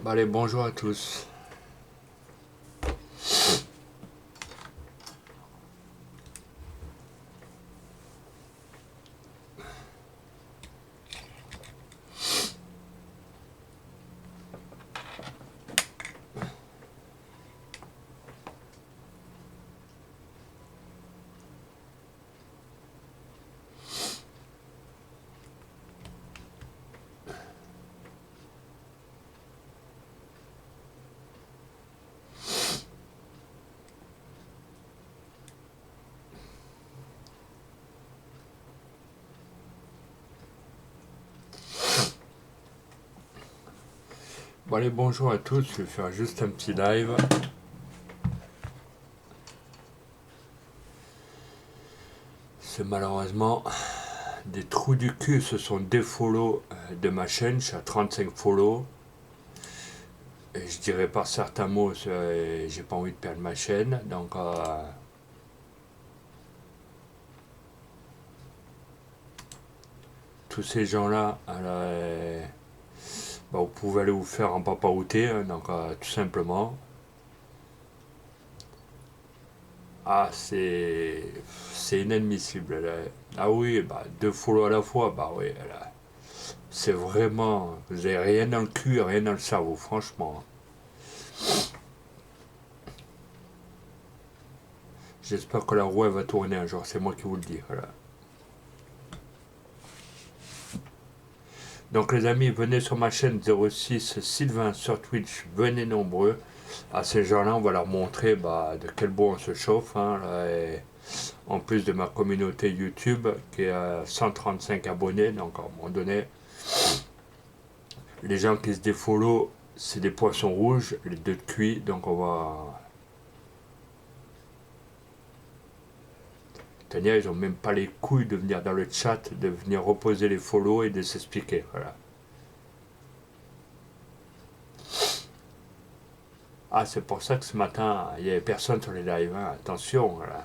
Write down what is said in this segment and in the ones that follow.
Allez, bonjour à tous. Allez, bonjour à tous. Je vais faire juste un petit live. C'est malheureusement des trous du cul se sont défollow de ma chaîne. Je suis à 35 follow. Et je dirais par certains mots, j'ai pas envie de perdre ma chaîne. Donc, tous ces gens-là, vous pouvez aller vous faire en papaouté. Donc, tout simplement. Ah, c'est inadmissible. Là. Ah oui, deux follow à la fois, bah oui. Là. C'est vraiment. Vous avez rien dans le cul, rien dans le cerveau, franchement. J'espère que la roue elle va tourner un jour, c'est moi qui vous le dis. Voilà. Donc les amis, venez sur ma chaîne 06 Sylvain sur Twitch, venez nombreux. À ces gens-là, on va leur montrer de quel bois on se chauffe. Hein, là, et en plus de ma communauté YouTube qui est à 135 abonnés, donc à un moment donné, les gens qui se défollow, c'est des poissons rouges, les deux de cuits, donc on va. Tania, ils ont même pas les couilles de venir dans le chat, de venir reposer les follow et de s'expliquer. Voilà. Ah, c'est pour ça que ce matin, il n'y avait personne sur les lives. Hein. Attention, voilà.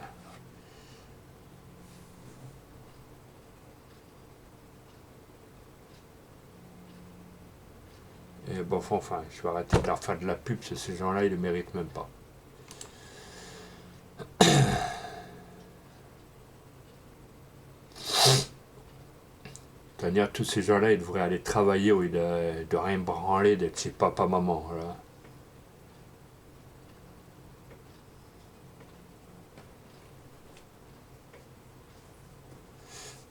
Et bon, enfin, je vais arrêter de leur faire de la pub, parce que ces gens-là, ils ne le méritent même pas. C'est-à-dire, tous ces gens-là, ils devraient aller travailler au lieu de rien branler, d'être chez papa-maman. Voilà.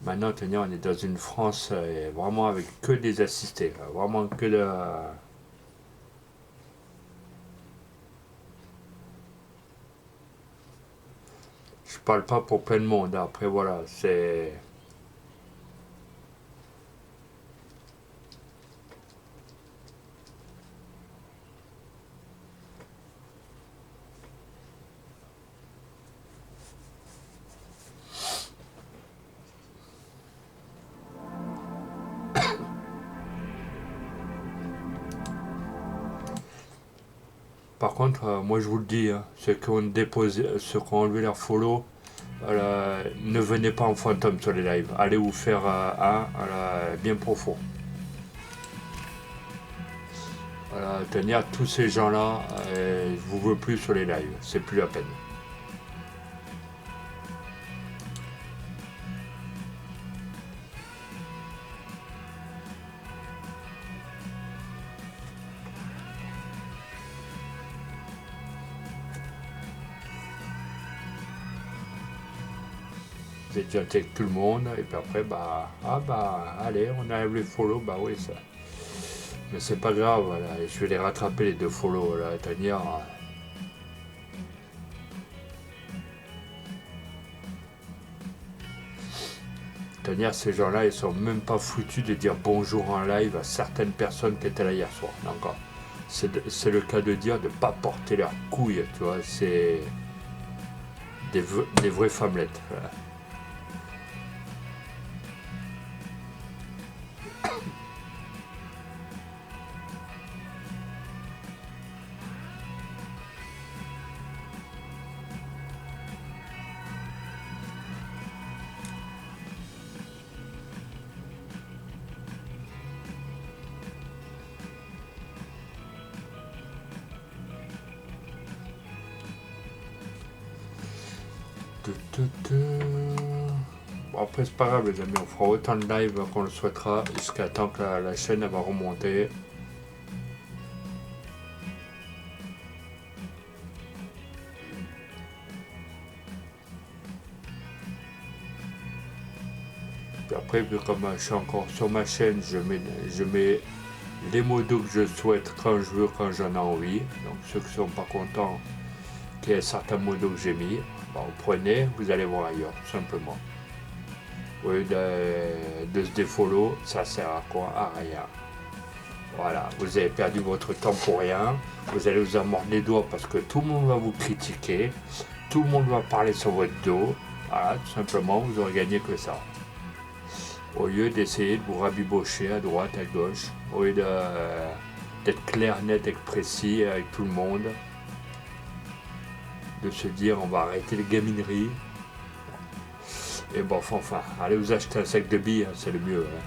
Maintenant, on est dans une France vraiment avec que des assistés. Là. Vraiment que de. Je parle pas pour plein de monde. Après, voilà, c'est. Par contre, moi je vous le dis, hein, ceux qui ont déposé, ceux qui ont enlevé leur follow, ne venez pas en fantôme sur les lives. Allez vous faire un bien profond. Voilà, tenir tous ces gens-là, je vous veux plus sur les lives. C'est plus la peine. Vous êtes gentil avec tout le monde, et puis après, allez, on enlève les follow, bah oui, ça. Mais c'est pas grave, voilà, je vais les rattraper les deux follow, là, tenir. Tenir, ces gens-là, ils sont même pas foutus de dire bonjour en live à certaines personnes qui étaient là hier soir. Donc, c'est le cas de dire de ne pas porter leurs couilles, tu vois, c'est des vraies femmelettes. Voilà. Bon, après, c'est pas grave, les amis, on fera autant de live qu'on le souhaitera jusqu'à temps que la chaîne elle va remonter. Puis après, vu comme je suis encore sur ma chaîne, je mets les modos que je souhaite quand je veux, quand j'en ai envie. Donc, ceux qui sont pas contents qu'il y ait certains modos que j'ai mis, bah, vous prenez, vous allez voir ailleurs, tout simplement. Au lieu de se défollow, ça sert à quoi? À rien. Voilà, vous avez perdu votre temps pour rien, vous allez vous en mordre les doigts parce que tout le monde va vous critiquer, tout le monde va parler sur votre dos, voilà, tout simplement, vous aurez gagné que ça. Au lieu d'essayer de vous rabibocher à droite, à gauche, au lieu d'être clair, net et précis avec tout le monde, de se dire on va arrêter les gamineries, et bon, enfin, allez vous acheter un sac de billes, hein, c'est le mieux. Hein.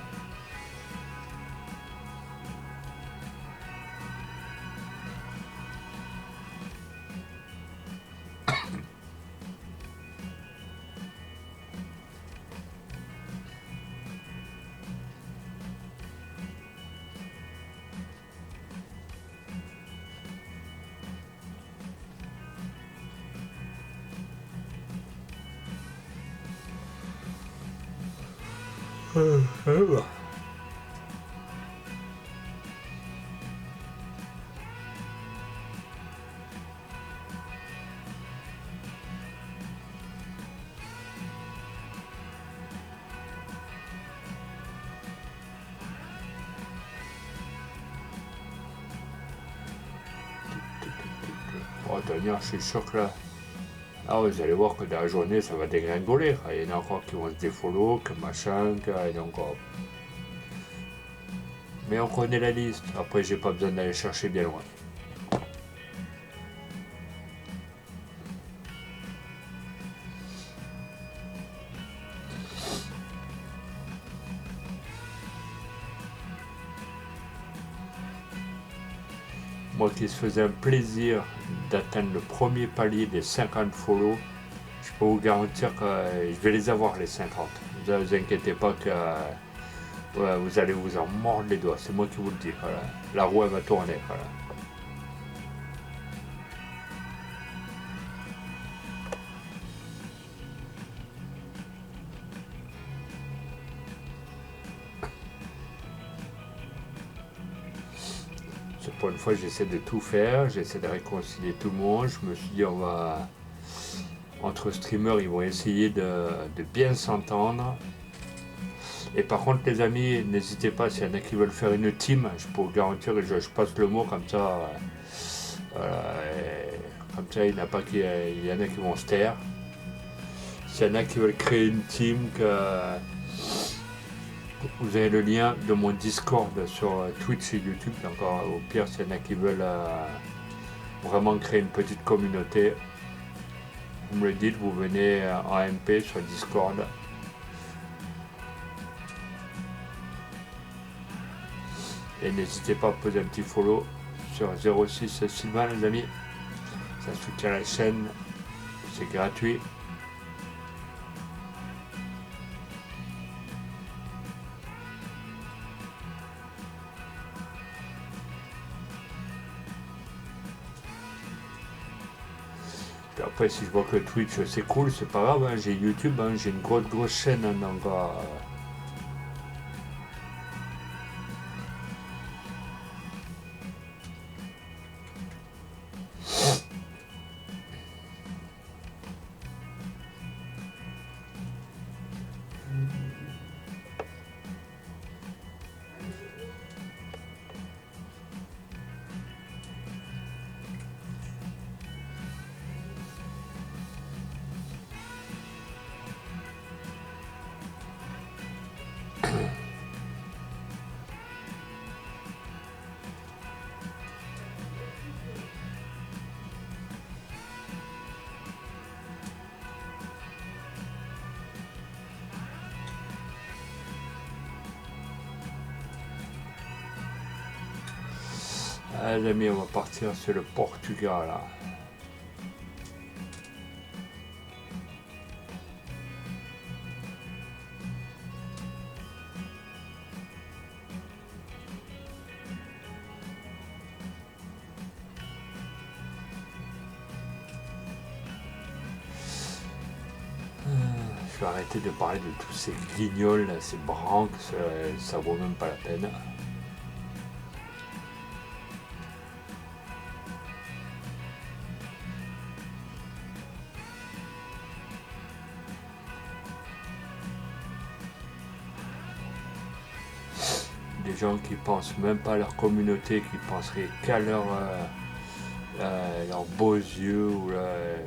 Bon, Tania, je suis sûr que là, vous allez voir que dans la journée, ça va dégringoler. Il y en a encore qui vont se défollow, que machin, il y en a encore. Mais on connaît la liste. Après, j'ai pas besoin d'aller chercher bien loin. Moi qui se faisais un plaisir d'atteindre le premier palier des 50 follow, je peux vous garantir que je vais les avoir les 50. Ne vous inquiétez pas que vous allez vous en mordre les doigts. C'est moi qui vous le dis. Voilà. La roue elle va tourner. Voilà. Pour une fois, j'essaie de tout faire, j'essaie de réconcilier tout le monde. Je me suis dit, entre streamers, ils vont essayer de bien s'entendre. Et par contre, les amis, n'hésitez pas, s'il y en a qui veulent faire une team, je peux vous garantir que je passe le mot comme ça. Comme ça, il y en a qui vont se taire. S'il y en a qui veulent créer une team, vous avez le lien de mon Discord sur Twitch et YouTube. Donc, au pire, s'il y en a qui veulent vraiment créer une petite communauté, vous me le dites, vous venez en MP sur Discord. Et n'hésitez pas à poser un petit follow sur 06 Sylvain, les amis. Ça soutient la chaîne, c'est gratuit. Puis après, si je vois que Twitch c'est cool, c'est pas grave, hein, j'ai YouTube, hein, j'ai une grosse chaîne, hein, donc les amis, on va partir sur le Portugal là. Je vais arrêter de parler de tous ces guignols, là, ces branques, ça vaut même pas la peine. Des gens qui pensent même pas à leur communauté, qui penseraient qu'à leurs beaux yeux, ou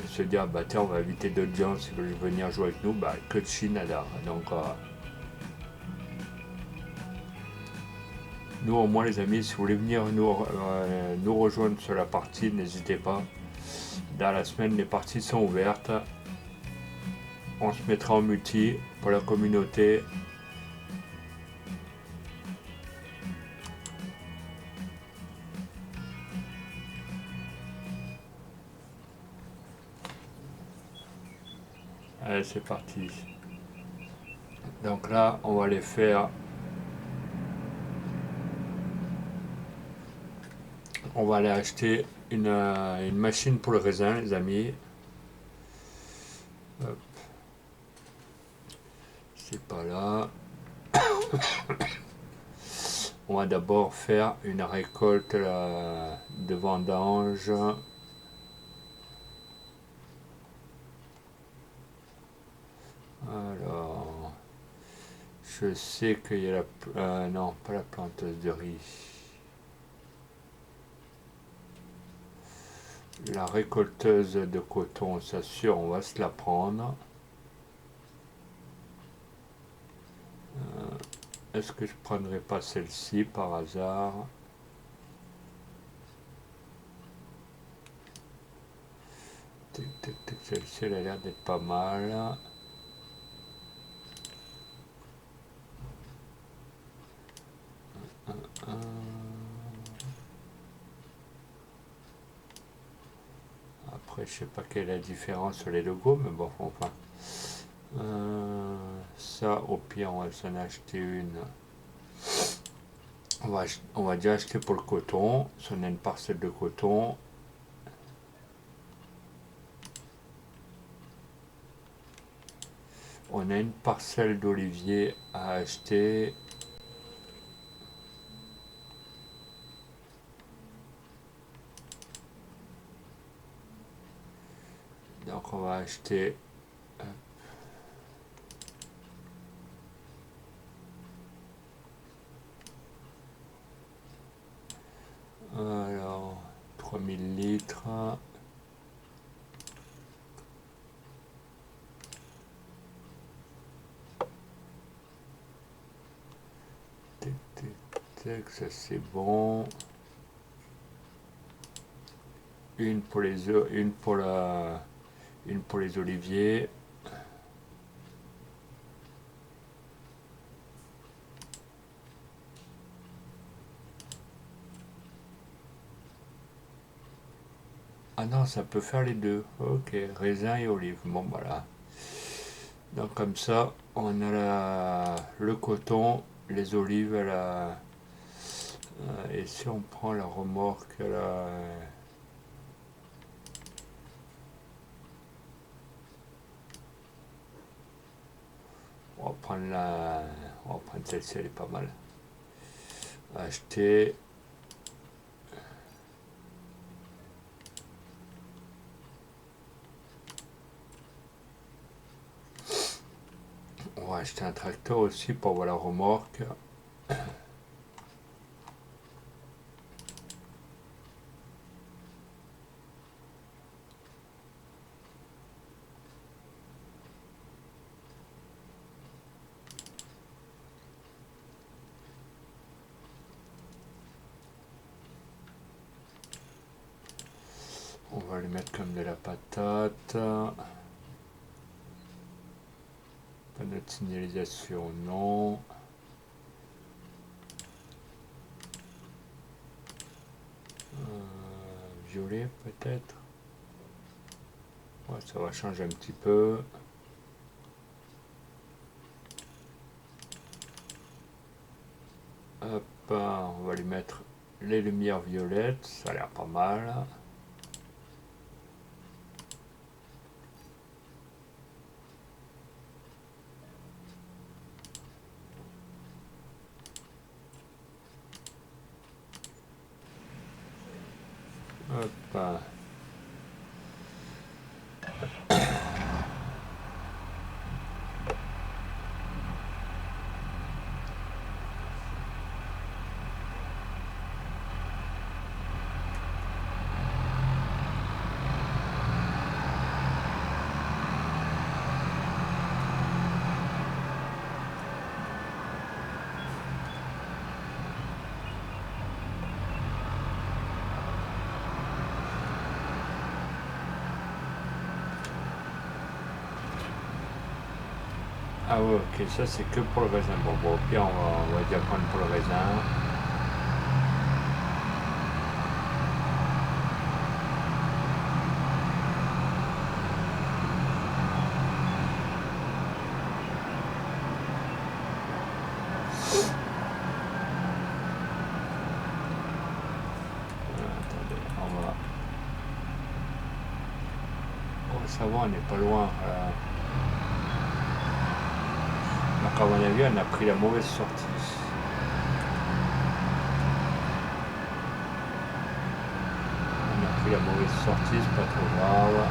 se dire bah tiens on va inviter d'autres gens s'ils veulent venir jouer avec nous, bah que de chinada. Donc nous au moins les amis, si vous voulez venir nous rejoindre sur la partie, n'hésitez pas. Dans la semaine les parties sont ouvertes. On se mettra en multi pour la communauté. Allez c'est parti. Donc là on va les faire. On va aller acheter une machine pour le raisin les amis. Hop. C'est pas là. On va d'abord faire une récolte de vendange. Alors, je sais qu'il y a non, pas la planteuse de riz. La récolteuse de coton, c'est sûr, on va se la prendre. Est-ce que je prendrais pas celle-ci par hasard? Celle-ci, elle a l'air d'être pas mal. Après, je sais pas quelle est la différence sur les logos, mais bon, enfin. Ça, au pire, on va s'en acheter une. On va déjà acheter pour le coton. Si on a une parcelle de coton, on a une parcelle d'olivier à acheter. Donc on va acheter alors 3000 litres. Ça c'est bon. Une pour les œufs, une pour les oliviers. Ah non, ça peut faire les deux. Ok, raisin et olive. Bon voilà. Donc comme ça, on a le coton, les olives, et si on prend la remorque, on va prendre celle-ci, elle est pas mal. Acheter. On va acheter un tracteur aussi pour avoir la remorque. On va les mettre comme de la patate. Panneau de signalisation, non. Violet peut-être. Ouais, ça va changer un petit peu. Hop, on va lui mettre les lumières violettes, ça a l'air pas mal. Ah ouais, ok, ça c'est que pour le raisin. Bon, au pire, on va dire prendre pour le raisin. Attendez, ça va, on n'est pas loin. Donc à mon avis, on a pris la mauvaise sortie. On a pris la mauvaise sortie, c'est pas trop grave.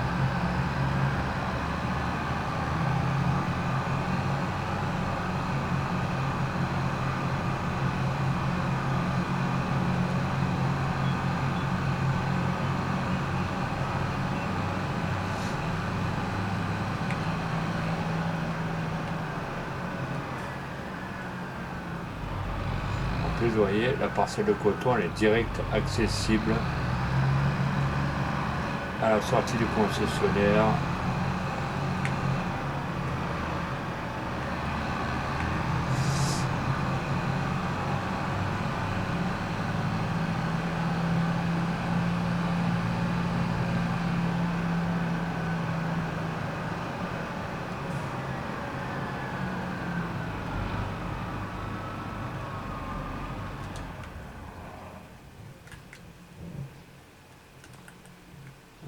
En plus, vous voyez, la parcelle de coton, elle est direct accessible à la sortie du concessionnaire.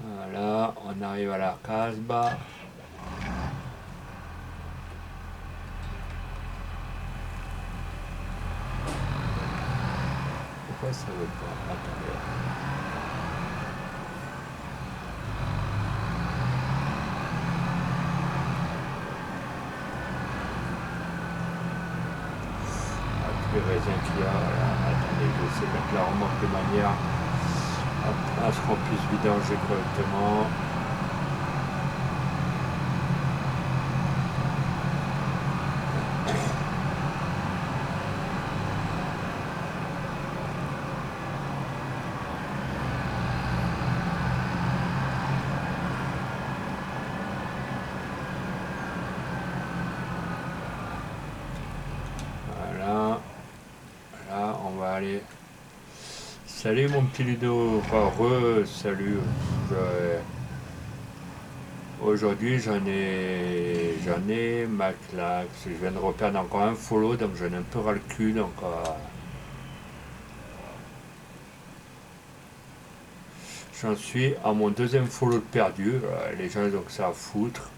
Voilà, on arrive à la Casbah. Pourquoi ça veut pas? Attendez. Tous les raisins qu'il y a, voilà. Attendez, je vais essayer de mettre la remorque de manière à ce qu'on puisse vidanger correctement. Voilà, là on va aller. Salut mon petit Ludo, enfin salut. Aujourd'hui j'en ai ma claque. Je viens de reperdre encore un follow, donc j'en ai un peu ras le cul, donc j'en suis à mon deuxième follow de perdu. Les gens ils ont que ça à foutre.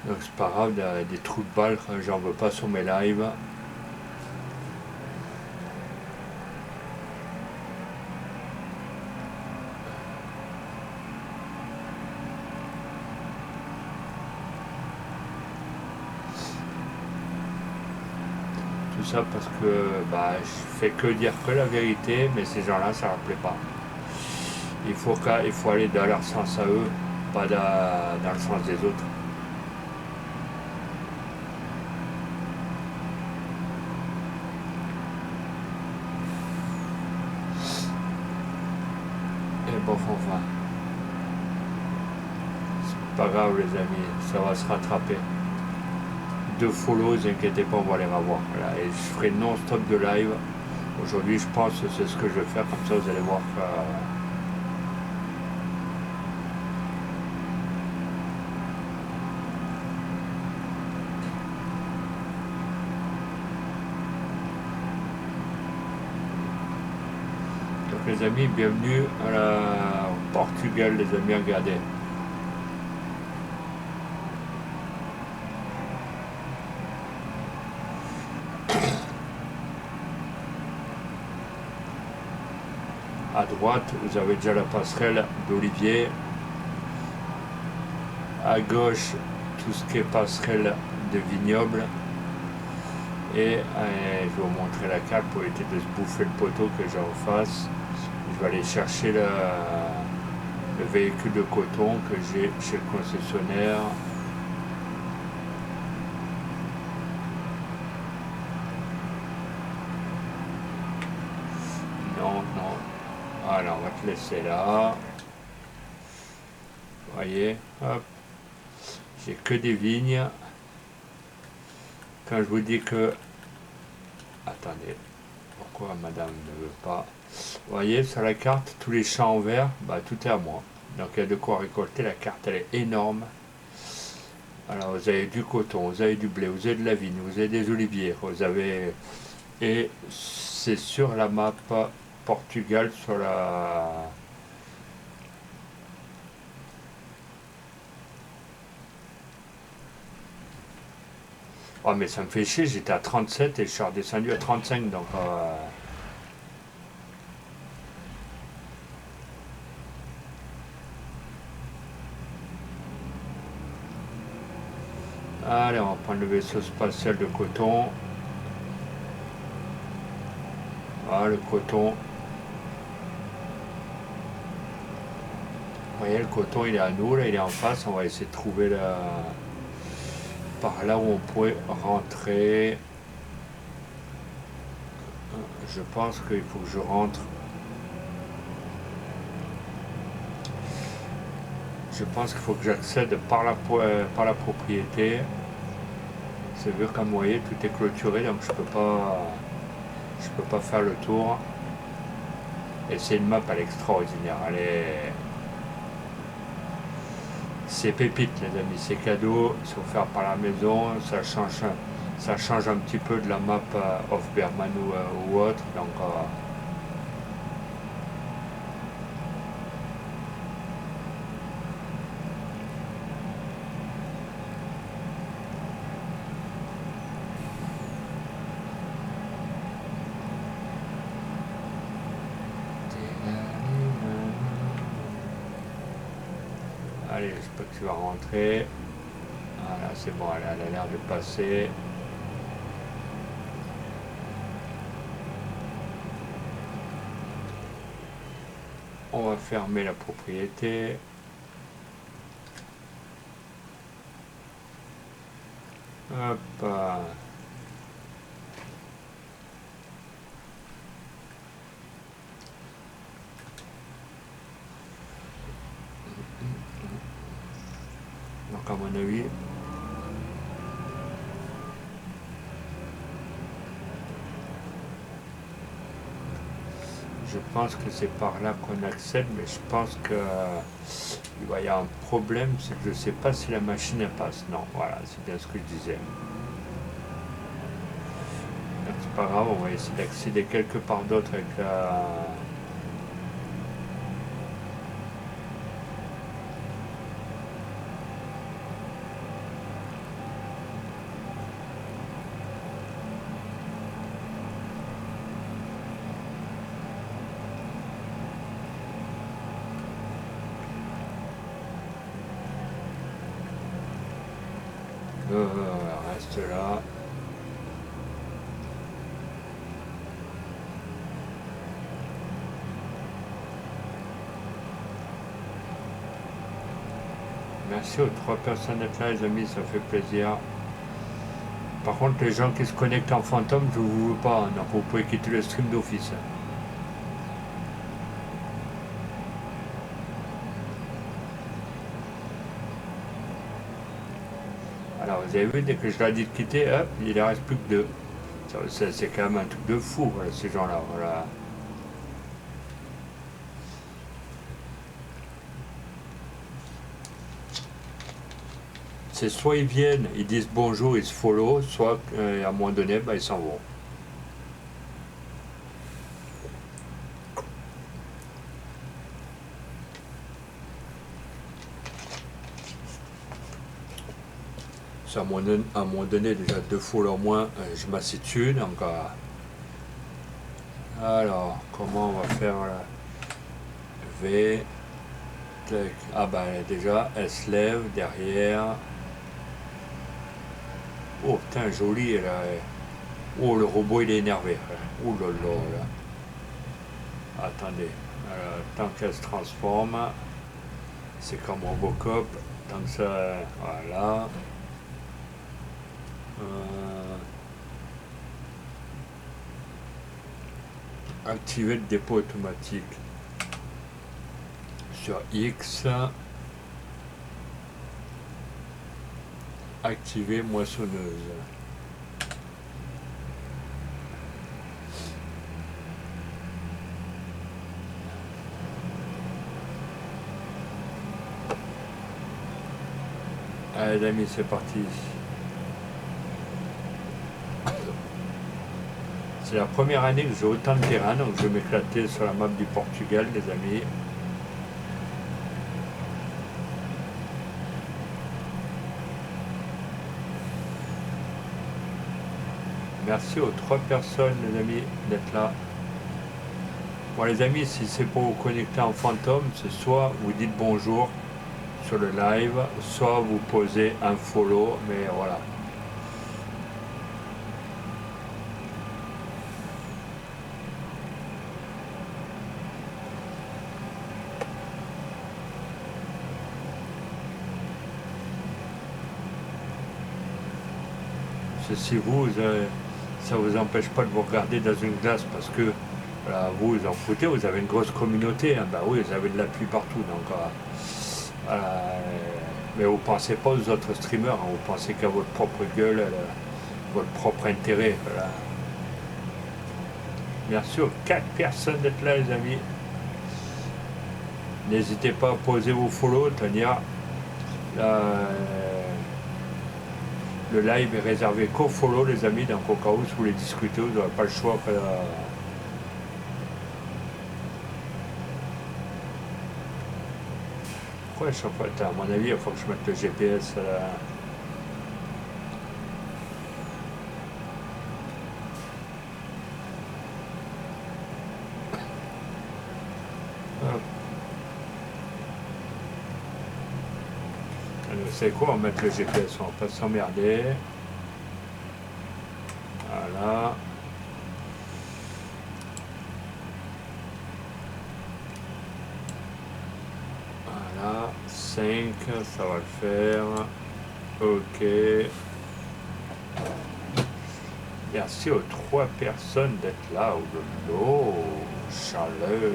Donc c'est pas grave, des trous de balles, j'en veux pas sur mes lives. Tout ça parce que je fais que dire que la vérité, mais ces gens-là ça leur plaît pas. Il faut aller dans leur sens à eux, pas dans le sens des autres. Et bon, enfin, c'est pas grave les amis, ça va se rattraper. 2 follows, ne inquiétez pas, on va les revoir. Voilà. Et je ferai non-stop de live. Aujourd'hui, je pense que c'est ce que je vais faire, comme ça vous allez voir que... Donc les amis, bienvenue au Portugal, les amis, regardez. À droite, vous avez déjà la passerelle d'Olivier. À gauche, tout ce qui est passerelle de vignoble. Et je vais vous montrer la carte pour éviter de se bouffer le poteau que j'ai en face. Je vais aller chercher le véhicule de coton que j'ai chez le concessionnaire. Non, non. Alors, on va te laisser là. Vous voyez, hop. J'ai que des vignes. Quand je vous dis que... Attendez, pourquoi madame ne veut pas... Vous voyez, sur la carte, tous les champs en vert, bah, tout est à moi. Donc il y a de quoi récolter, la carte elle est énorme. Alors vous avez du coton, vous avez du blé, vous avez de la vigne, vous avez des oliviers, vous avez... Et c'est sur la map Portugal, sur la... Oh mais ça me fait chier, j'étais à 37 et je suis redescendu à 35, donc... Allez, on va prendre le vaisseau spatial de coton. Voilà le coton. Vous voyez, le coton il est à nous, là, il est en face. On va essayer de trouver par là où on pourrait rentrer. Je pense qu'il faut que je rentre. Je pense qu'il faut que j'accède par la propriété. C'est vu comme vous voyez, tout est clôturé, donc je peux pas faire le tour. Et c'est une map à l'extraordinaire. C'est pépite les amis, c'est cadeau, c'est offert par la maison, ça change un petit peu de la map of Berman ou autre, donc allez, j'espère que tu vas rentrer. Voilà, c'est bon, elle a l'air de passer. On va fermer la propriété. Hop. Donc à mon avis, je pense que c'est par là qu'on accède, mais je pense que il va y avoir un problème, c'est que je ne sais pas si la machine elle passe. Non, voilà, c'est bien ce que je disais. Donc c'est pas grave, on va essayer d'accéder quelque part d'autre avec la... reste là. Merci aux 3 personnes d'être là les amis, ça fait plaisir. Par contre les gens qui se connectent en fantôme, je ne vous veux pas, donc vous pouvez quitter le stream d'office. Alors vous avez vu, dès que je leur ai dit de quitter, hop, il ne reste plus que 2. C'est quand même un truc de fou, voilà, ces gens-là. Voilà. C'est soit ils viennent, ils disent bonjour, ils se follow, soit à un moment donné, bah, ils s'en vont. À un moment donné, déjà 2 follow moins, je m'assieds dessus, donc... alors, comment on va faire là? lever. Tac. Ah bah déjà, elle se lève derrière. Oh putain, joli là. Oh, le robot il est énervé. Oh là là là. Attendez. Tant qu'elle se transforme, c'est comme Robocop. Tant que ça. Voilà. Activer le dépôt automatique. Sur X. Activer moissonneuse. Allez les amis, c'est parti. C'est la première année que j'ai autant de terrain, donc je vais m'éclater sur la map du Portugal, les amis. Merci aux 3 personnes, les amis, d'être là. Bon, les amis, si c'est pour vous connecter en fantôme, c'est soit vous dites bonjour sur le live, soit vous posez un follow, mais voilà. Si vous, ça vous empêche pas de vous regarder dans une glace parce que voilà, vous en foutez, vous avez une grosse communauté, hein, bah oui, vous avez de l'appui partout, donc mais vous pensez pas aux autres streamers, hein, vous pensez qu'à votre propre gueule, votre propre intérêt. Voilà. Merci aux 4 personnes d'être là, les amis. N'hésitez pas à poser vos follow, tenir. Le live est réservé qu'aux follow, les amis, donc au cas où si vous voulez discuter, vous n'aurez pas le choix. Pourquoi chaque fois, à mon avis, il faut que je mette le GPS c'est quoi, on va mettre le GPS, on va pas s'emmerder. Voilà. Voilà, 5, ça va le faire. Ok. Merci aux 3 personnes d'être là. Oh, l'eau, chaleur.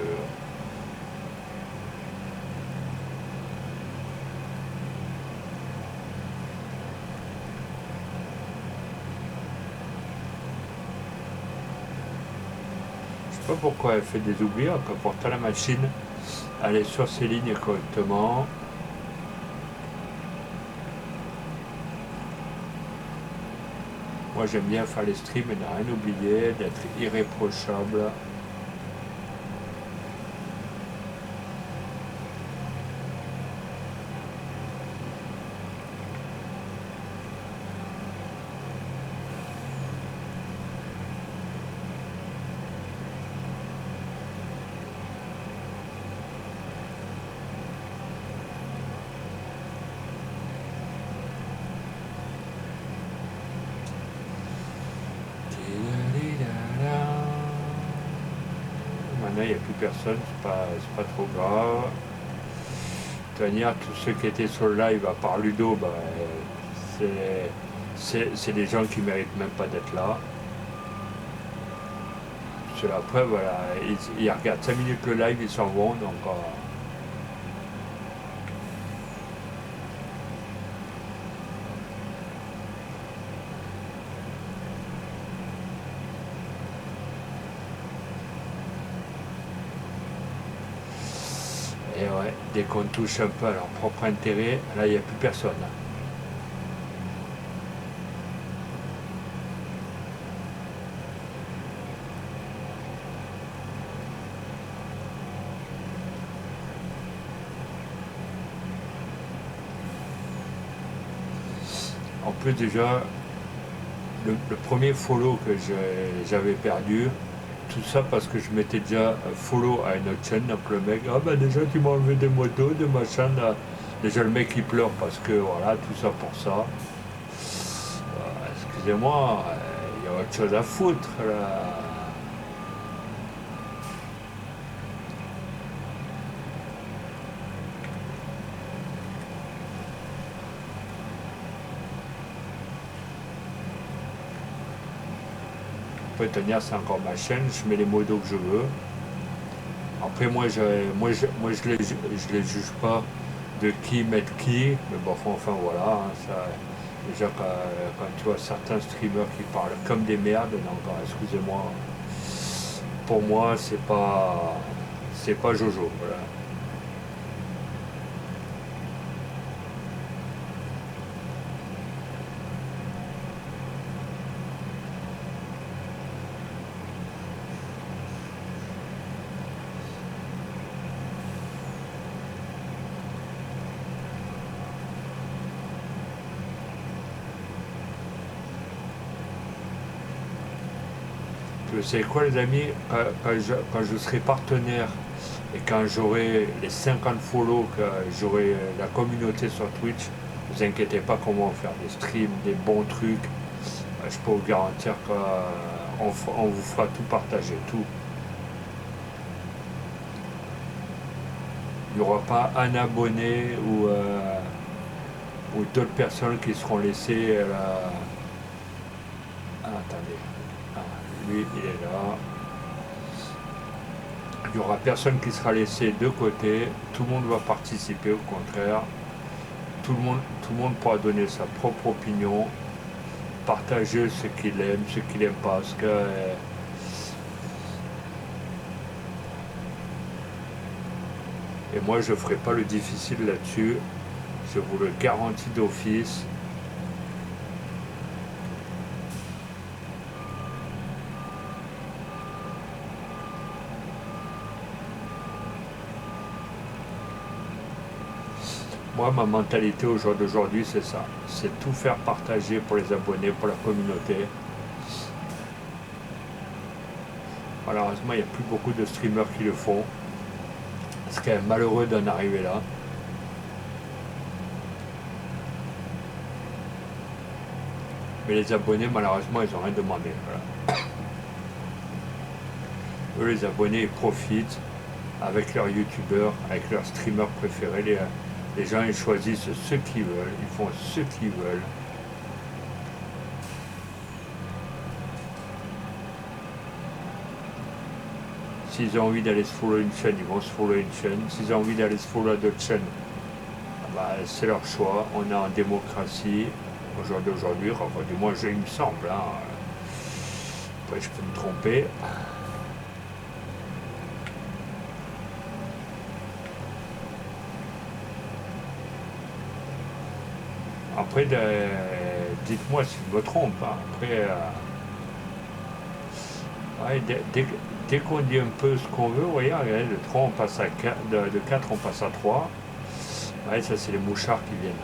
Je sais pas pourquoi elle fait des oublis, que pourtant la machine, elle est sur ses lignes correctement. Moi j'aime bien faire les streams et ne rien oublier, d'être irréprochable. Maintenant il n'y a plus personne, c'est pas trop grave. De toute manière, tous ceux qui étaient sur le live, à part Ludo, bah, c'est des gens qui méritent même pas d'être là. Parce que après, voilà, ils regardent 5 minutes le live, ils s'en vont, donc... Et ouais, dès qu'on touche un peu à leur propre intérêt, là, il n'y a plus personne. En plus, déjà, le premier follow que j'avais perdu, tout ça parce que je m'étais déjà follow à une autre chaîne, donc le mec, ah bah déjà tu m'as enlevé des motos, de machin, là. Déjà le mec il pleure parce que voilà, tout ça pour ça. Excusez-moi, il y a autre chose à foutre là. Après tenir c'est encore ma chaîne, je mets les modos que je veux. Après je les juge pas de qui mettre qui, mais bon enfin voilà, hein, ça, déjà quand tu vois certains streamers qui parlent comme des merdes, donc excusez-moi, pour moi c'est pas Jojo, voilà. Vous savez quoi les amis, quand je serai partenaire et quand j'aurai les 50 follow, que j'aurai la communauté sur Twitch, ne vous inquiétez pas comment faire des streams, des bons trucs. Je peux vous garantir qu'on vous fera tout partager, tout. Il n'y aura pas un abonné ou d'autres personnes qui seront laissées. Attendez. Ah, lui, il est là. Il n'y aura personne qui sera laissé de côté. Tout le monde va participer, au contraire. Tout le monde pourra donner sa propre opinion, partager ce qu'il aime, ce qu'il n'aime pas. Et moi, je ne ferai pas le difficile là-dessus. Je vous le garantis d'office. Moi, ma mentalité au jour d'aujourd'hui, c'est ça. C'est tout faire partager pour les abonnés, pour la communauté. Malheureusement, il n'y a plus beaucoup de streamers qui le font. C'est quand même malheureux d'en arriver là. Mais les abonnés, malheureusement, ils n'ont rien demandé. Voilà. Eux, les abonnés, ils profitent avec leurs youtubeurs, avec leurs streamers préférés. Les gens, ils choisissent ce qu'ils veulent, ils font ce qu'ils veulent. S'ils ont envie d'aller se follow une chaîne, ils vont se follow une chaîne. S'ils ont envie d'aller se follow d'autres chaînes, bah, c'est leur choix. On est en démocratie au jour d'aujourd'hui, enfin, du moins, il me semble. Hein. Après, je peux me tromper. Après, dites-moi si je me trompe. Hein. Après, ouais, dès qu'on dit un peu ce qu'on veut, vous voyez, de 3 on passe à 4, de 4 on passe à 3. Ouais, ça c'est les mouchards qui viennent.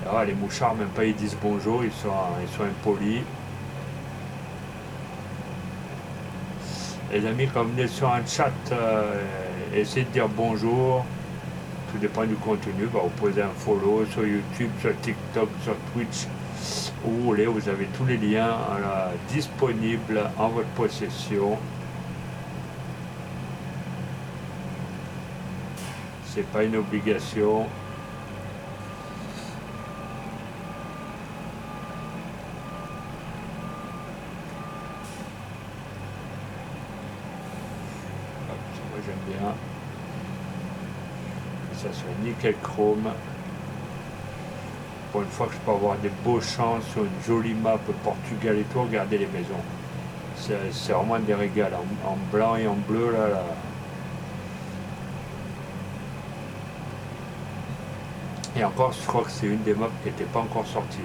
Alors, les mouchards, même pas ils disent bonjour, ils sont impolis. Les amis, quand vous venez sur un chat, essayez de dire bonjour. Tout dépend du contenu. Bah, vous posez un follow sur YouTube, sur TikTok, sur Twitch. Où vous voulez, vous avez tous les liens disponibles en votre possession. C'est pas une obligation. Moi j'aime bien. Que ça soit nickel chrome. Pour une fois que je peux avoir des beaux champs sur une jolie map Portugal et tout, regardez les maisons. C'est vraiment des régals en blanc et en bleu là. Et encore, je crois que c'est une des maps qui n'était pas encore sortie.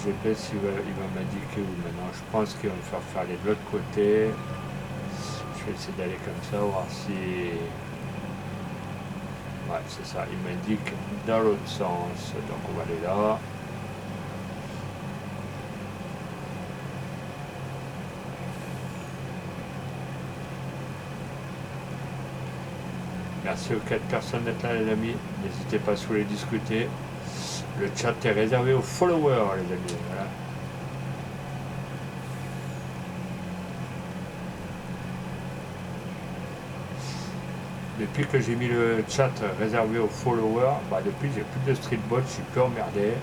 GPS il va m'indiquer où maintenant. Je pense qu'il va me faire aller de l'autre côté. Je vais essayer d'aller comme ça, voir si... Ouais, c'est ça, il m'indique dans l'autre sens. Donc on va aller là. Merci aux 4 personnes d'être là, les amis. N'hésitez pas si vous voulez discuter. Le chat est réservé aux followers, les amis. Voilà. Depuis que j'ai mis le chat réservé aux followers, bah depuis j'ai plus de streetbot, je suis plus emmerdé.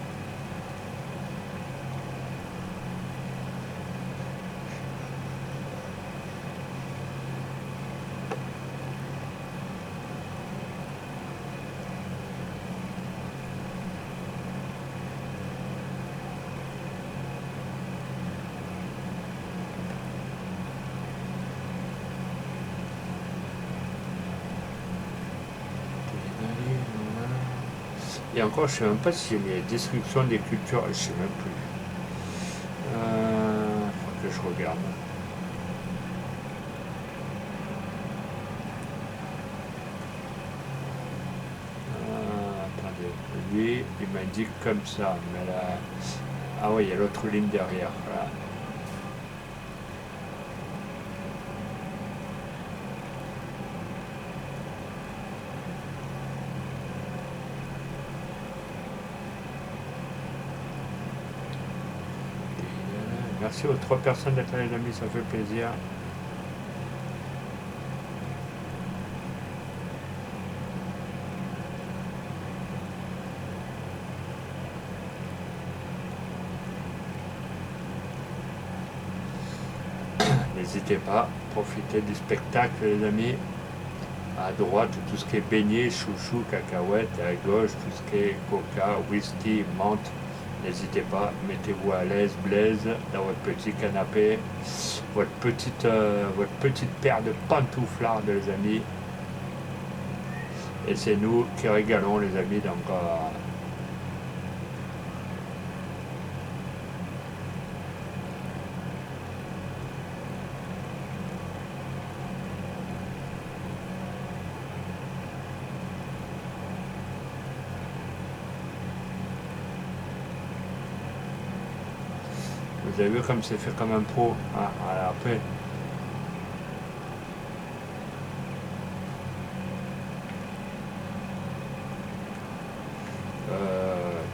Et encore, je sais même pas si j'ai mis la destruction des cultures, je sais même plus. Faut que je regarde. Attendez, lui, il m'indique comme ça, mais là... Ah oui, il y a l'autre ligne derrière, là. Merci aux 3 personnes d'être là, les amis, ça fait plaisir. N'hésitez pas, profitez du spectacle, les amis. À droite, tout ce qui est beignet, chouchou, cacahuètes. Et à gauche, tout ce qui est coca, whisky, menthe. N'hésitez pas, mettez-vous à l'aise, Blaise, dans votre petit canapé, votre petite paire de pantouflards, les amis. Et c'est nous qui régalons, les amis. Donc, vous avez vu comme c'est fait comme un pro, hein, après.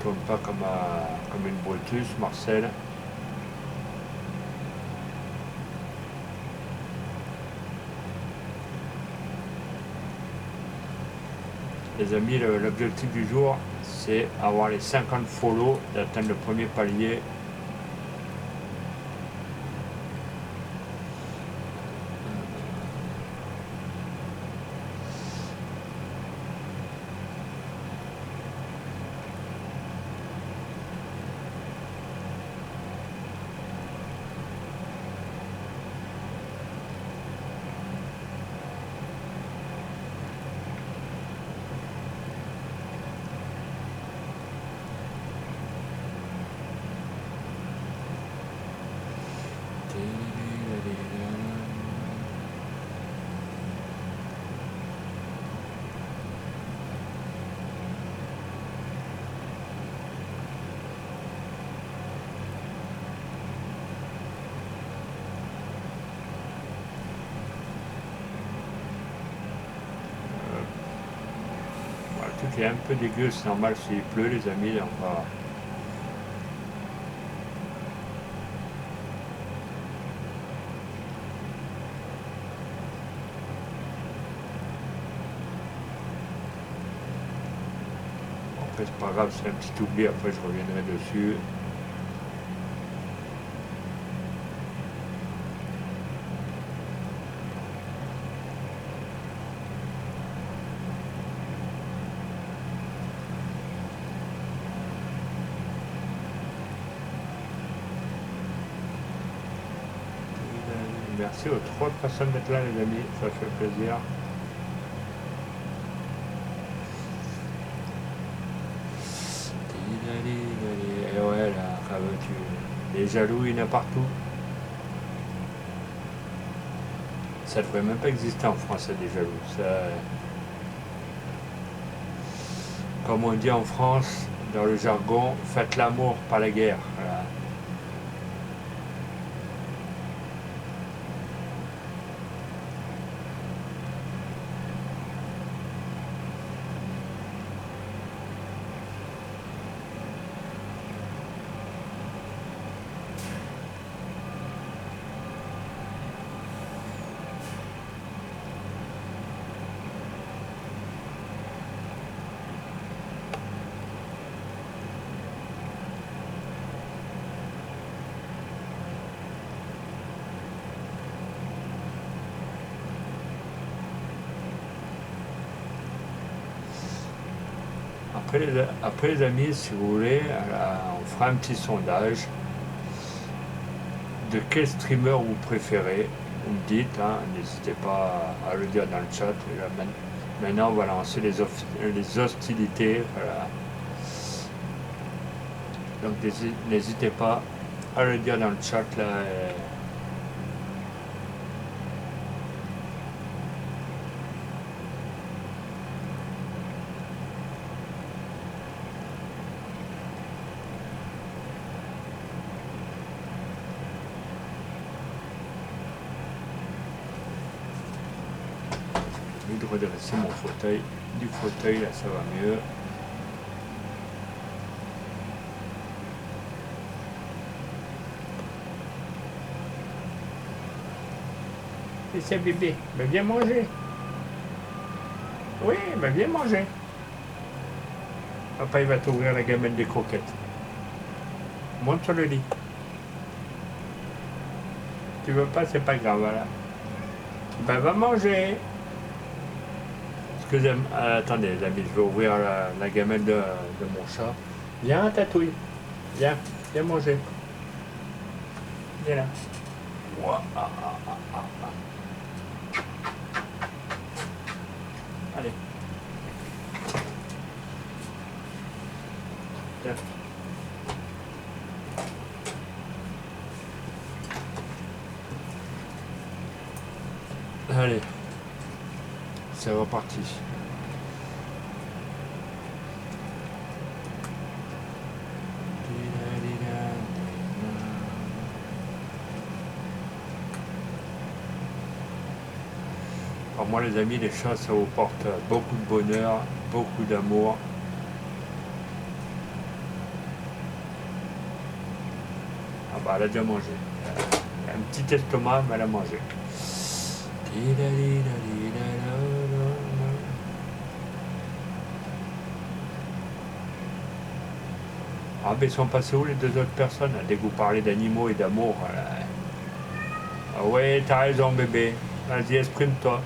Tourne pas comme une Brutus, Marcel. Les amis, l'objectif du jour, c'est avoir les 50 follow, d'atteindre le premier palier. Tout est un peu dégueu, c'est normal s'il pleut, les amis. Donc, voilà. Après, c'est pas grave, c'est un petit oubli, après je reviendrai dessus. Merci aux 3 personnes d'être là, les amis, ça fait plaisir. Et ouais, là, les jaloux, il y en a partout. Ça devrait même pas exister en français, des jaloux. Ça, comme on dit en France, dans le jargon, faites l'amour, pas la guerre. Voilà. Après les amis, si vous voulez, on fera un petit sondage de quel streamer vous préférez. Vous me dites, hein, n'hésitez pas à le dire dans le chat. Maintenant, on va lancer les hostilités. Voilà. Donc, n'hésitez pas à le dire dans le chat. Là, de redresser mon fauteuil. Du fauteuil, là, ça va mieux. Et c'est bébé, ben viens manger. Oui, ben viens manger. Papa, il va t'ouvrir la gamelle des croquettes. Monte sur le lit. Tu veux pas, c'est pas grave, voilà. Ben va manger. Excusez-moi, attendez les amis, je vais ouvrir la gamelle de mon chat. Viens, tatouille. Viens, viens manger. Viens là. Ouah, ah, ah, ah, ah, ah. Allez. Viens. Allez. C'est reparti. Alors moi les amis, les chats ça vous porte beaucoup de bonheur, beaucoup d'amour. Ah bah elle a déjà mangé. Un petit estomac mais elle a mangé. Ah mais ils sont passés où les deux autres personnes? Dès que vous parlez d'animaux et d'amour. Ah ouais, t'as raison bébé. Vas-y, exprime-toi.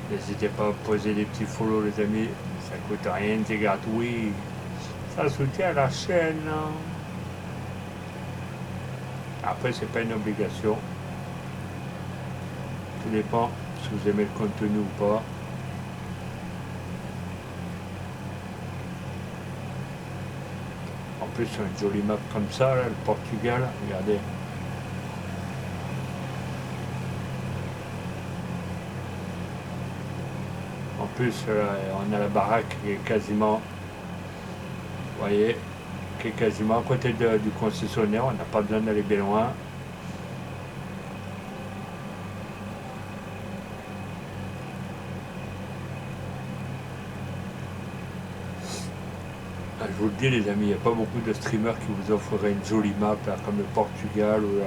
N'hésitez pas à poser des petits follow les amis, ça coûte rien, c'est gratuit. Ça soutient la chaîne. Après c'est pas une obligation. Tout dépend si vous aimez le contenu ou pas. En plus sur une jolie map comme ça, là, le Portugal, regardez. En plus, on a la baraque qui est quasiment, vous voyez, qui est quasiment à côté du concessionnaire, on n'a pas besoin d'aller bien loin. Je vous le dis les amis, il n'y a pas beaucoup de streamers qui vous offreraient une jolie map là, comme le Portugal ou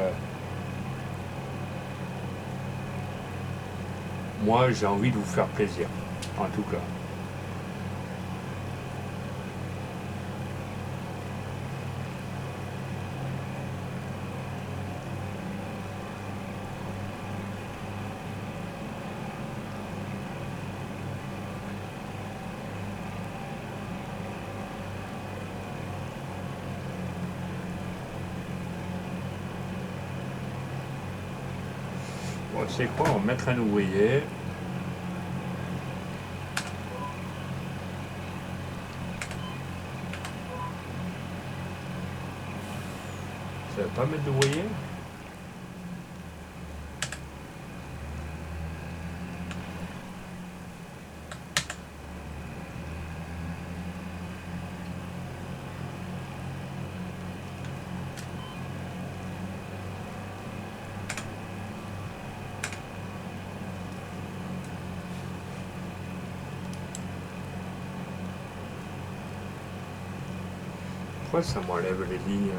Moi j'ai envie de vous faire plaisir, en tout cas. Bon, c'est quoi, on va mettre un ouvrier. Ça va pas mettre d'ouvrier? Pourquoi ça m'enlève les lignes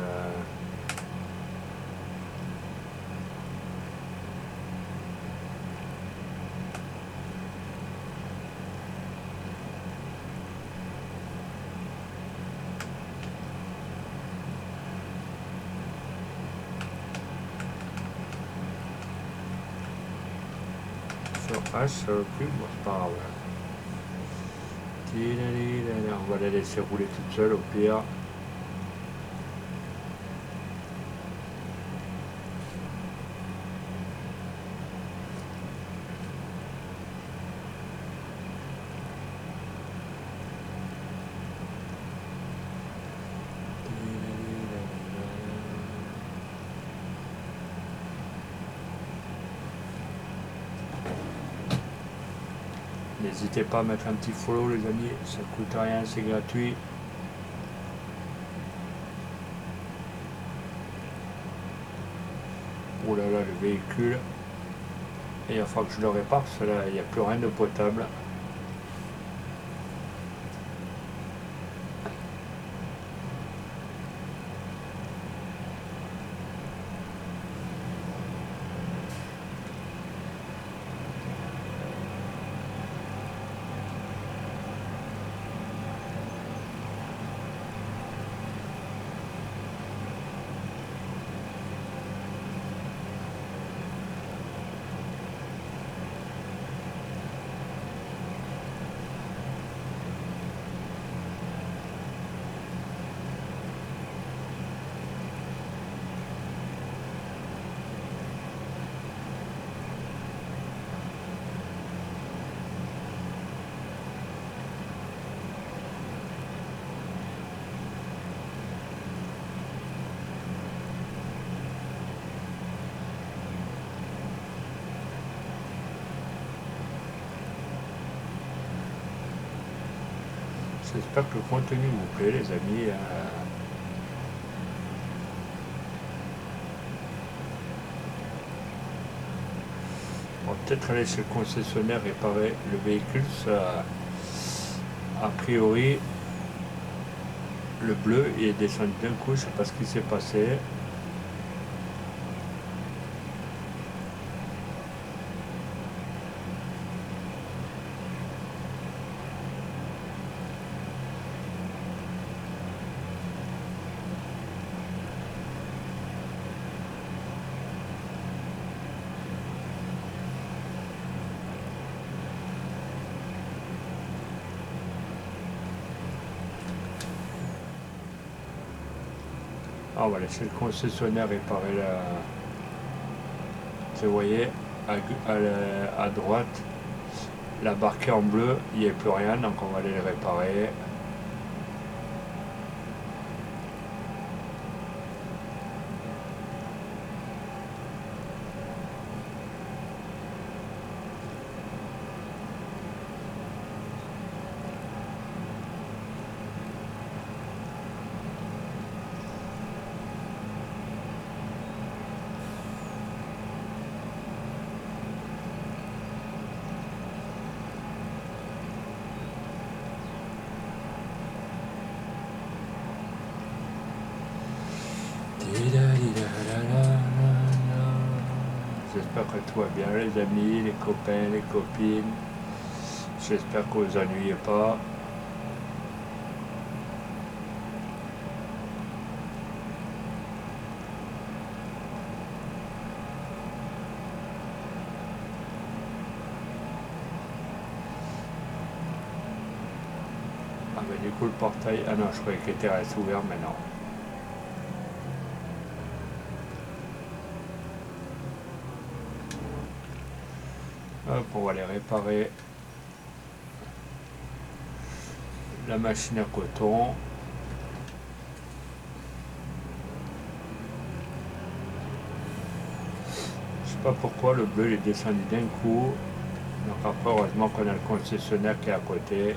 sur H, ça va plus, bon, c'est pas grave. On va la laisser rouler toute seule au pire. N'hésitez pas à mettre un petit follow les amis, ça ne coûte rien, c'est gratuit. Oh là là, le véhicule. Et il va falloir que je le répare parce que là il n'y a plus rien de potable. J'espère que le contenu vous plaît les amis. On va peut-être aller chez le concessionnaire réparer le véhicule. Ça, a priori, le bleu il est descendu d'un coup, je sais pas ce qui s'est passé. Ah, on va laisser le concessionnaire réparer la. Vous voyez, à droite, la barre en bleu, il n'y a plus rien, donc on va aller le réparer. que tout va bien les amis, les copains, les copines. J'espère que vous vous ennuyez pas. Ah ben du coup le portail, ah non je croyais qu'il était resté ouvert mais non. Hop, on va aller réparer la machine à coton. Je sais pas pourquoi le bleu il est descendu d'un coup. Donc après heureusement qu'on a le concessionnaire qui est à côté.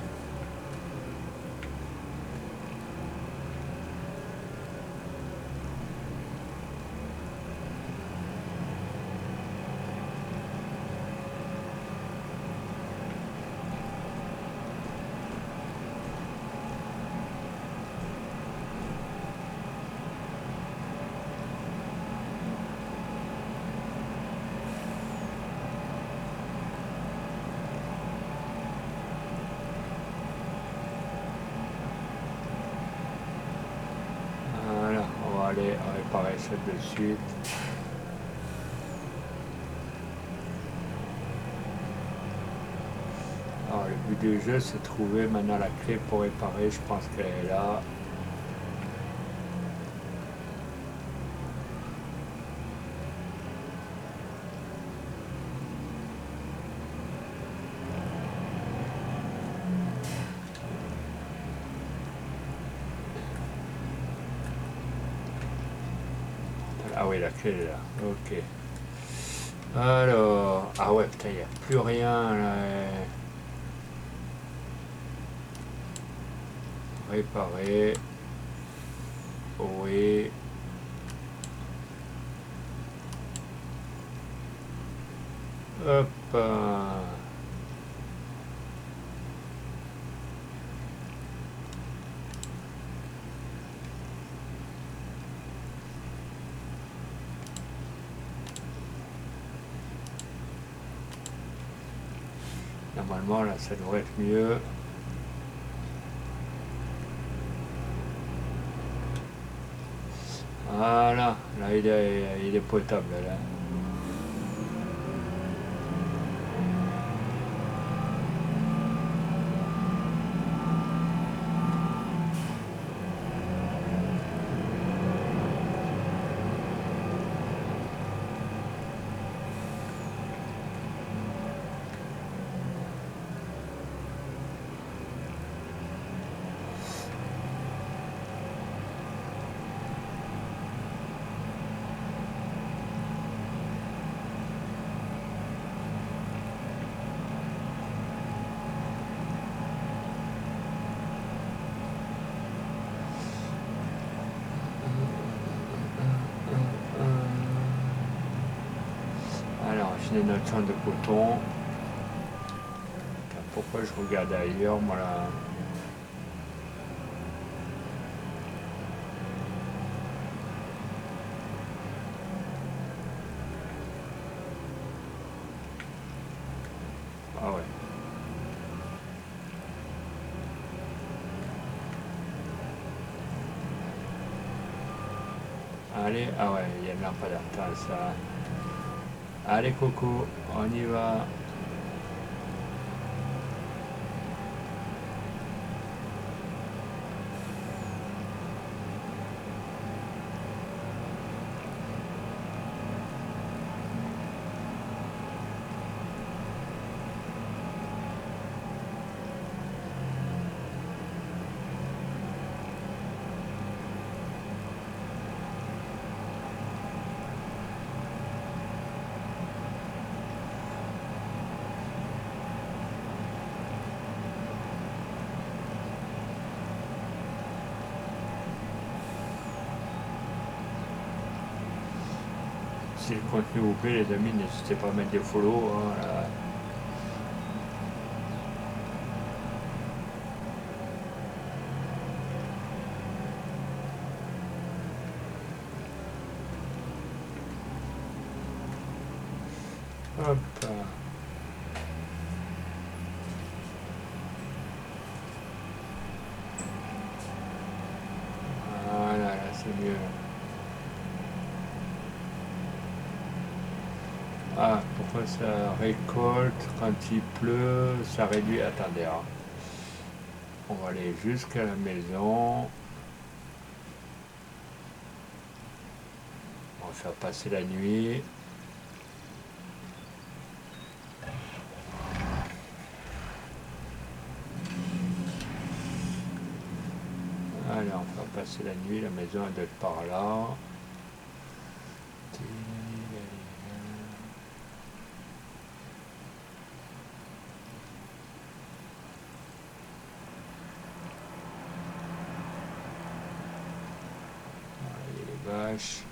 Voilà, on va aller réparer ça de suite. Alors le but du jeu c'est de trouver maintenant la clé pour réparer, je pense qu'elle est là. Ah oui la clé est là, ok. Alors, ah ouais putain il n'y a plus rien là. Réparer. Oui. Hop. Normalement là ça devrait être mieux. Voilà, là il est potable là. Alors, j'ai notre champ de coton. Pourquoi je regarde ailleurs, moi là? Ah ouais. Allez, ah ouais, il y a une lampadaire, ça. Allez Coco, on y va. Si le contenu vous plaît, les amis, n'hésitez pas à mettre des follow. Hein, là. Hop. Voilà, là c'est mieux. Ah, pourquoi ça récolte quand il pleut, ça réduit. Attendez, hein. On va aller jusqu'à la maison. On va faire passer la nuit. Allez, on va faire passer la nuit. La maison elle doit être par là. Vaches.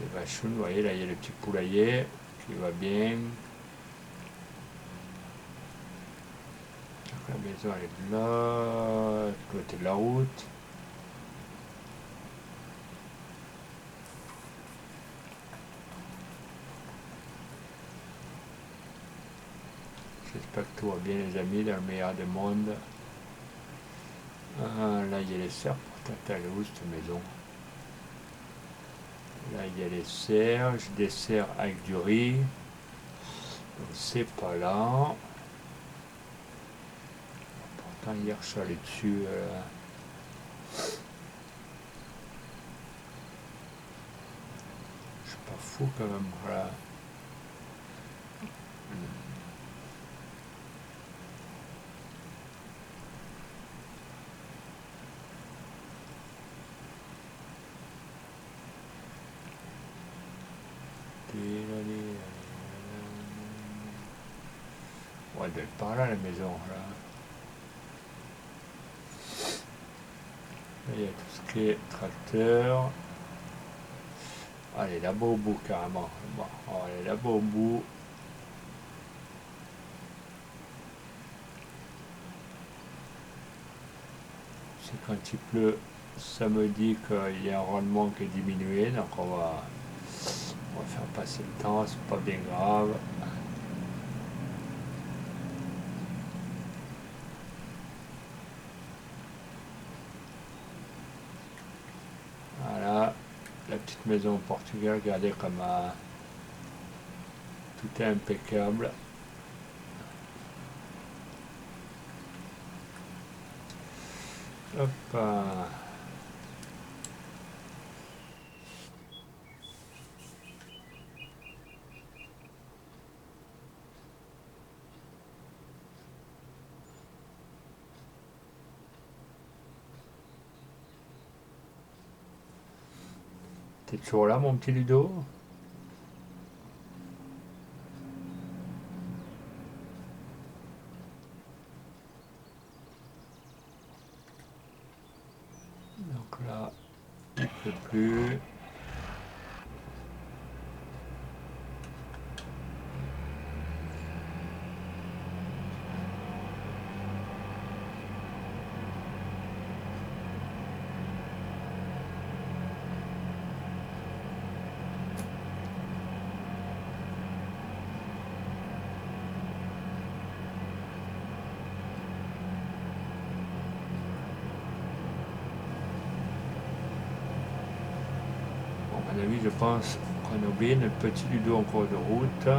Les vachounes, vous voyez, là il y a le petit poulailler qui va bien. Donc, la maison elle est là, du côté de la route. J'espère que tout va bien les amis, dans le meilleur des mondes. Ah, là il y a les cerfs, pourtant elle est où cette maison? Là il y a les cerfs, je dessert avec du riz. Donc c'est pas là. Pourtant hier je suis allé dessus. Je suis pas fou quand même. Voilà. Ouais, elle doit être par là la maison. Là. Là, il y a tout ce qui est tracteur. Allez, là-bas au bout carrément. Bon, on va aller là-bas au bout. C'est quand il pleut, ça me dit qu'il y a un rendement qui est diminué, donc on va faire passer le temps, c'est pas bien grave. Voilà, la petite maison au Portugal, regardez comme tout est impeccable. Hop. T'es toujours là, mon petit Ludo? Donc là, il ne pleut plus. Bon, à mon avis, je pense qu'on a oublié notre petit Ludo en cours de route.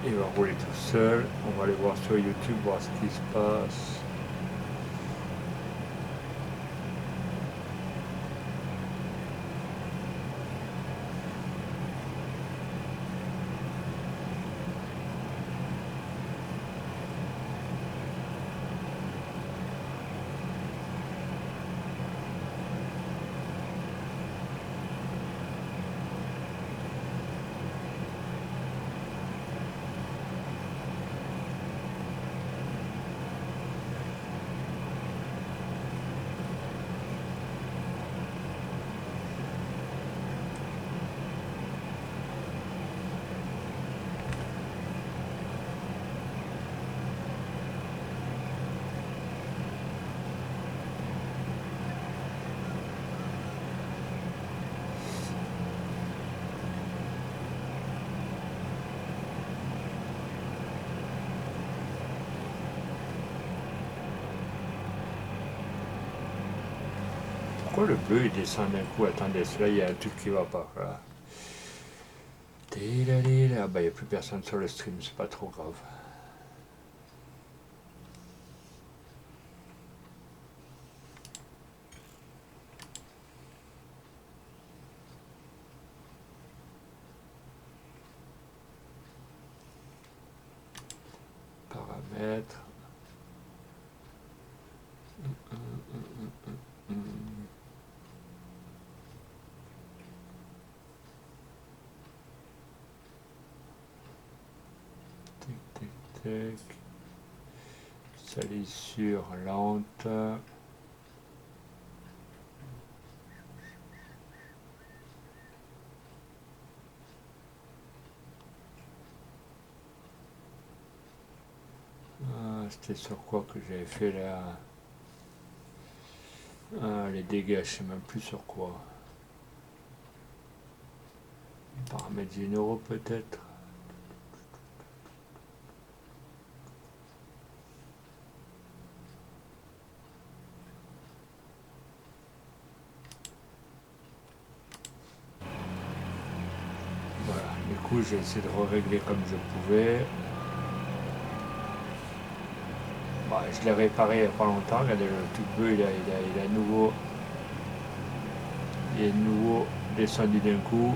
Il va rouler tout seul. On va aller voir sur YouTube, voir ce qui se passe. Pourquoi le bleu il descend d'un coup? Attendez, là il y a un truc qui va pas. Là. Ah bah il n'y a plus personne sur le stream, c'est pas trop grave. Paramètres. Salissure lente. C'était sur quoi que j'avais fait là? Les dégâts, je sais même plus sur quoi. Paramètres généraux peut-être. Voilà, du coup j'ai essayé de régler comme je pouvais. Bah, je l'ai réparé il n'y a pas longtemps, regardez le tout bleu il a nouveau. Il est nouveau descendu d'un coup.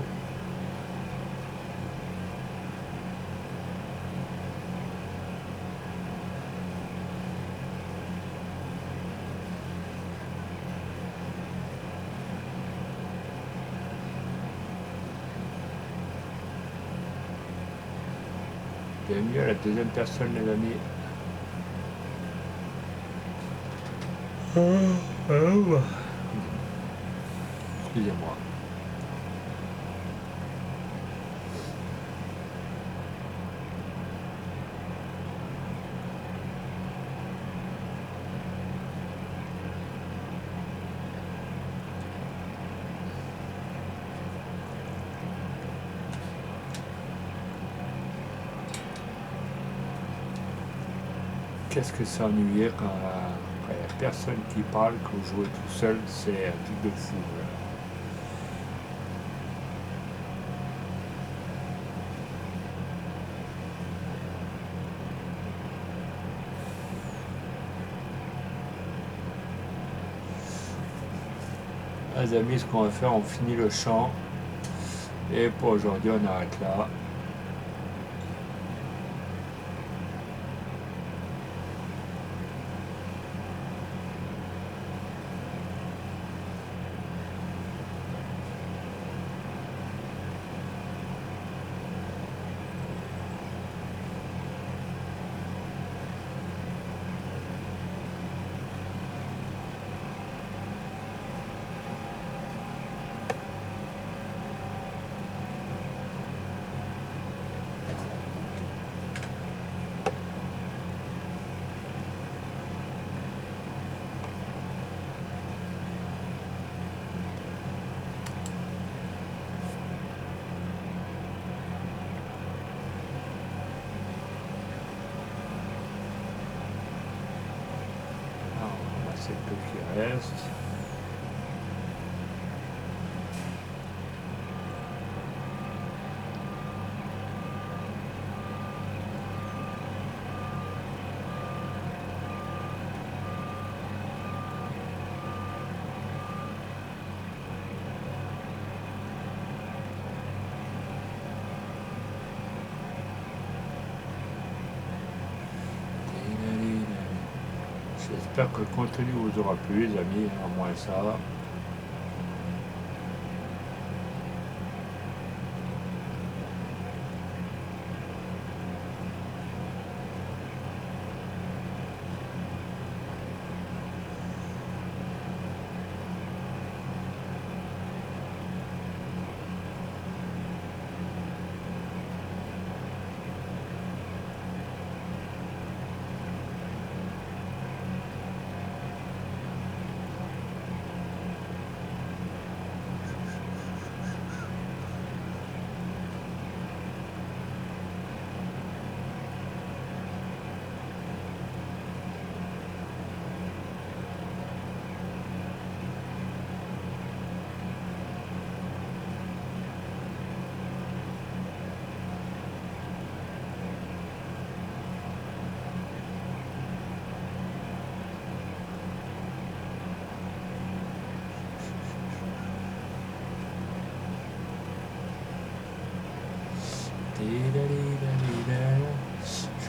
Bienvenue à la deuxième personne les amis. Excusez-moi. Qu'est-ce que c'est ennuyeux quand il n'y a personne qui parle, que vous jouez tout seul, c'est un truc de fou. Les amis, ce qu'on va faire, on finit le chant. Et pour aujourd'hui, on arrête là. C'est peu qui reste. J'espère que le contenu vous aura plu, les amis, à moins ça.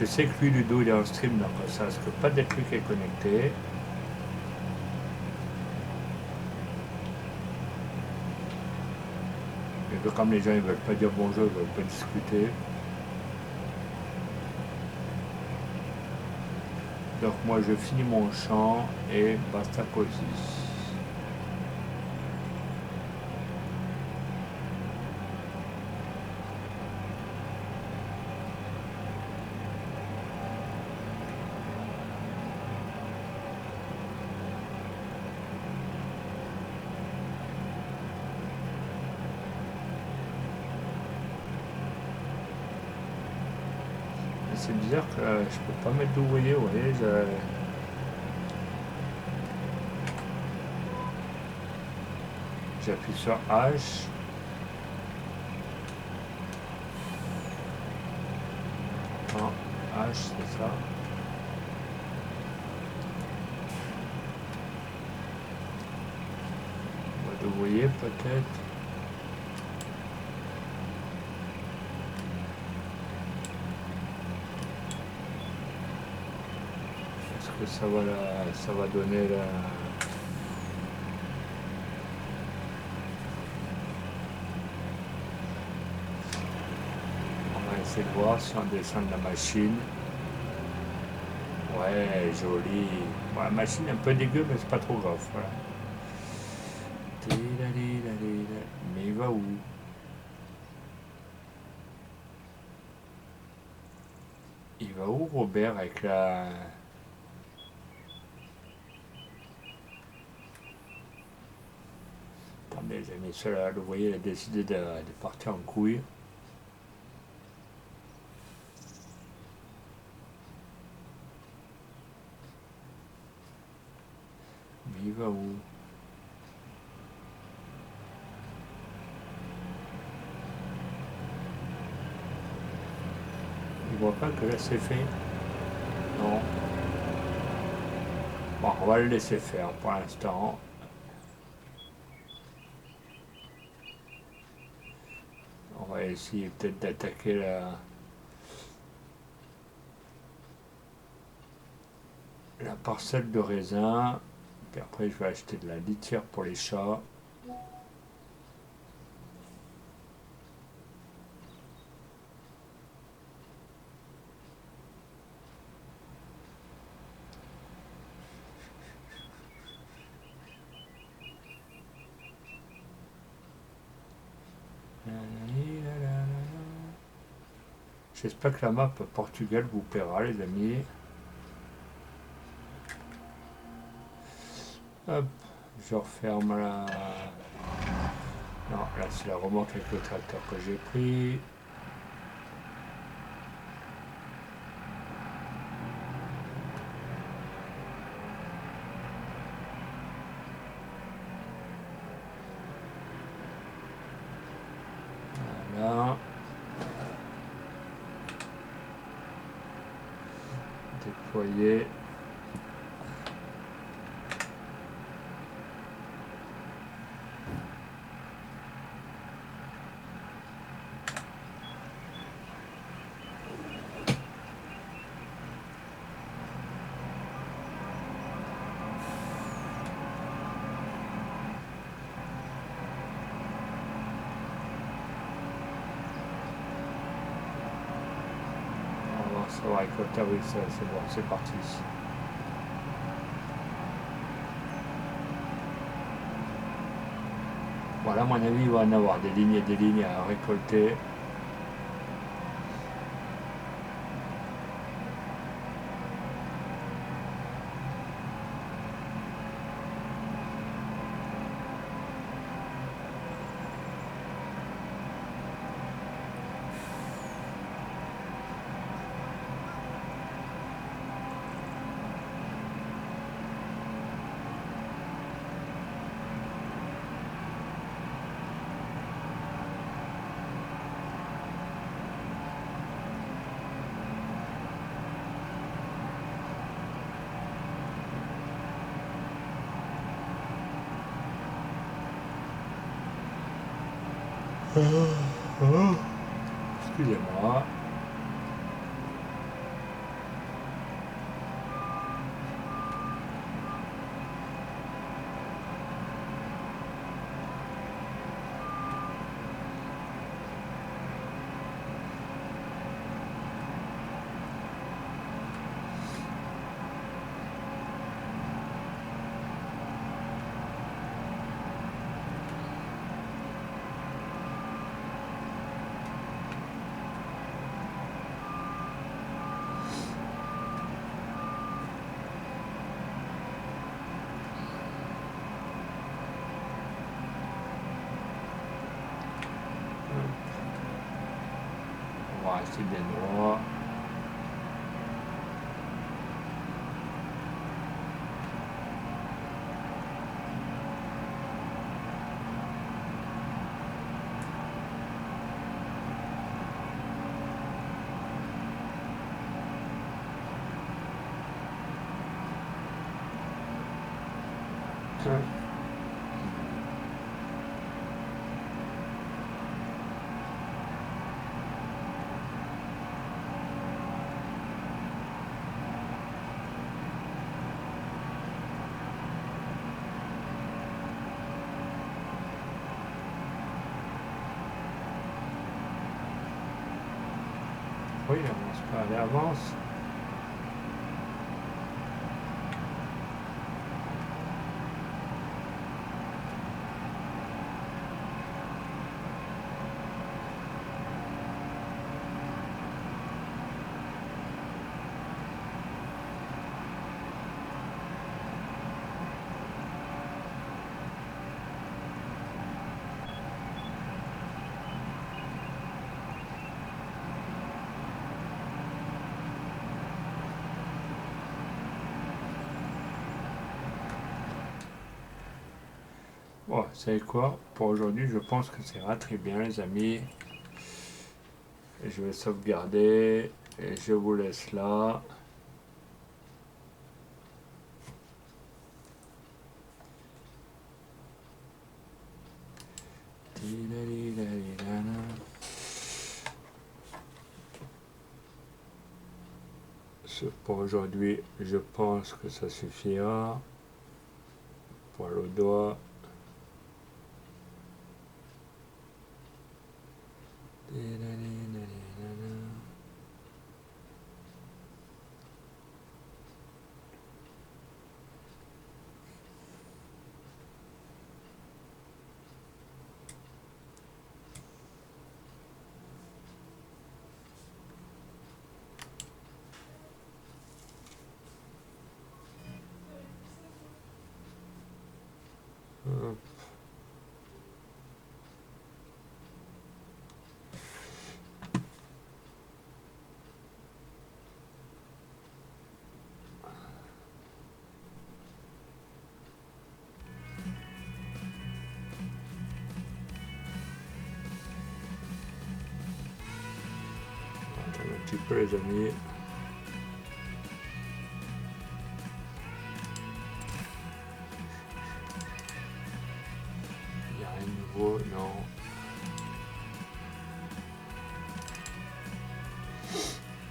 Je sais que lui, Ludo, il est en stream, donc ça risque pas d'être lui qui est connecté. Et comme les gens ils veulent pas dire bonjour, ils veulent pas discuter. Donc moi je finis mon chant et basta così. C'est bizarre que je peux pas mettre d'ouvrier, vous voyez, j'appuie sur H. Non, H c'est ça. D'ouvrier peut-être. Que ça va donner la... On va essayer de voir si on descend de la machine. Ouais, joli. Bon, la machine est un peu dégueu, mais c'est pas trop grave. Voilà. Mais il va où? Il va où, Robert, avec la... Attendez, les amis, cela, vous voyez, il a décidé de partir en couille. Mais il va où? Il voit pas que là c'est fait? Non. Bon, on va le laisser faire pour l'instant. On va essayer peut-être d'attaquer la parcelle de raisin. Puis après, je vais acheter de la litière pour les chats. J'espère que la map Portugal vous plaira, les amis. Hop, je referme la... Non, là c'est la remorque avec le tracteur que j'ai pris. Voilà. Déployer. Ça va récolter, oui, c'est bon, c'est parti. Voilà, à mon avis, il va en avoir des lignes et des lignes à récolter. Excusez-moi. On va rester bien droit. Oui, il avance pas, elle avance. Bon, vous savez quoi? Pour aujourd'hui, je pense que ça ira très bien, les amis. Je vais sauvegarder et je vous laisse là. Pour aujourd'hui, je pense que ça suffira. Pour le doigt. Hop. Un petit peu, les amis. Il n'y a rien de nouveau, non.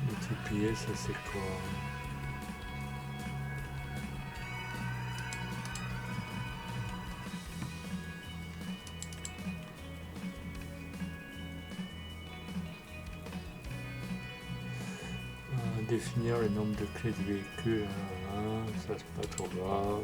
Multiplier, ça c'est quoi? définir le nombre de clés de véhicule, ça c'est pas trop grave.